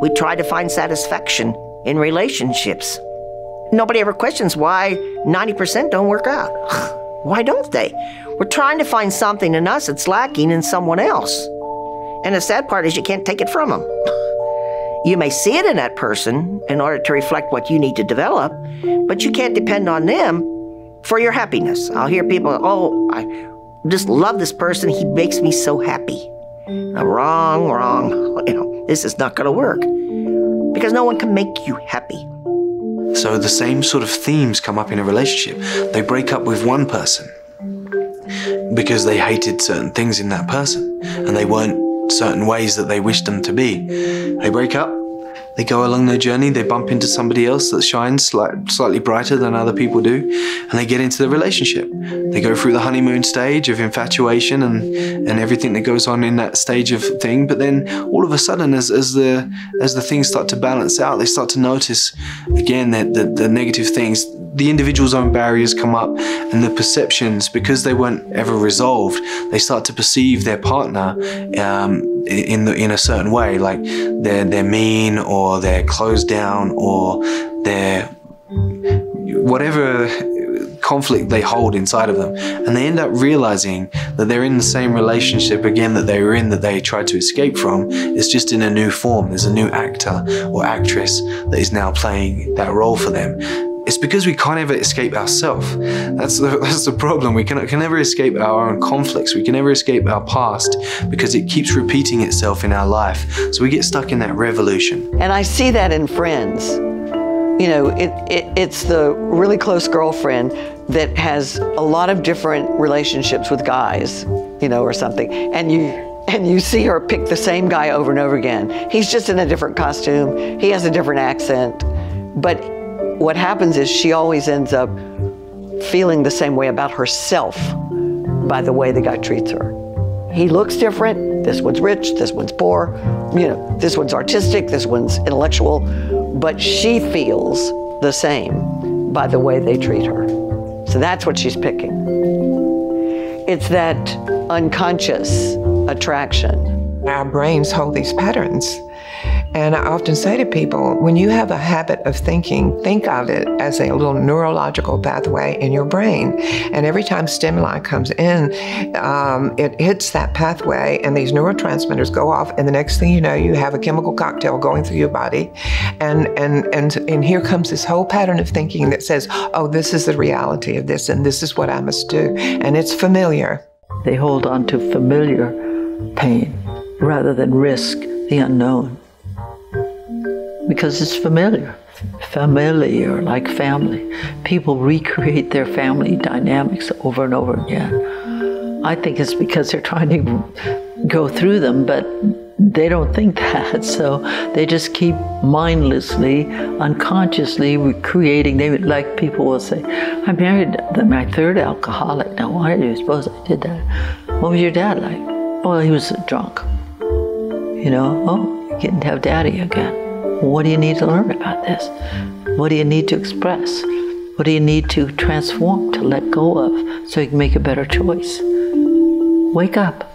We try to find satisfaction in relationships. Nobody ever questions why 90% don't work out. Why don't they? We're trying to find something in us that's lacking in someone else. And the sad part is you can't take it from them. You may see it in that person in order to reflect what you need to develop, but you can't depend on them for your happiness. I'll hear people, oh, I just love this person. He makes me so happy. Wrong. This is not going to work because no one can make you happy. So the same sort of themes come up in a relationship. They break up with one person because they hated certain things in that person and they weren't certain ways that they wished them to be. They break up, they go along their journey, they bump into somebody else that shines slightly brighter than other people do, and they get into the relationship. They go through the honeymoon stage of infatuation and everything that goes on in that stage of thing, but then all of a sudden as the things start to balance out, they start to notice again that the negative things, the individual's own barriers come up, and the perceptions, because they weren't ever resolved, they start to perceive their partner in a certain way, like they're mean, or they're closed down, or they're whatever conflict they hold inside of them, and they end up realizing that they're in the same relationship again that they were in, that they tried to escape from. It's just in a new form. There's a new actor or actress that is now playing that role for them. It's because we can't ever escape ourselves. That's the problem. We can never escape our own conflicts. We can never escape our past because it keeps repeating itself in our life. So we get stuck in that revolution. And I see that in friends. You know, it's the really close girlfriend that has a lot of different relationships with guys, you know, or something. And you see her pick the same guy over and over again. He's just in a different costume. He has a different accent. But what happens is she always ends up feeling the same way about herself by the way the guy treats her. He looks different. This one's rich, this one's poor. You know, this one's artistic, this one's intellectual. But she feels the same by the way they treat her. So that's what she's picking. It's that unconscious attraction. Our brains hold these patterns. And I often say to people, when you have a habit of thinking, think of it as a little neurological pathway in your brain. And every time stimuli comes in, it hits that pathway and these neurotransmitters go off, and the next thing you know, you have a chemical cocktail going through your body. And here comes this whole pattern of thinking that says, oh, this is the reality of this, and this is what I must do. And it's familiar. They hold on to familiar pain rather than risk the unknown. Because it's familiar, like family. People recreate their family dynamics over and over again. I think it's because they're trying to go through them, but they don't think that. So they just keep mindlessly, unconsciously recreating. Like people will say, I married my third alcoholic. Now, why do you suppose I did that? What was your dad like? Well, he was drunk. You know, oh, you're getting to have daddy again. What do you need to learn about this? What do you need to express? What do you need to transform, to let go of, so you can make a better choice? Wake up.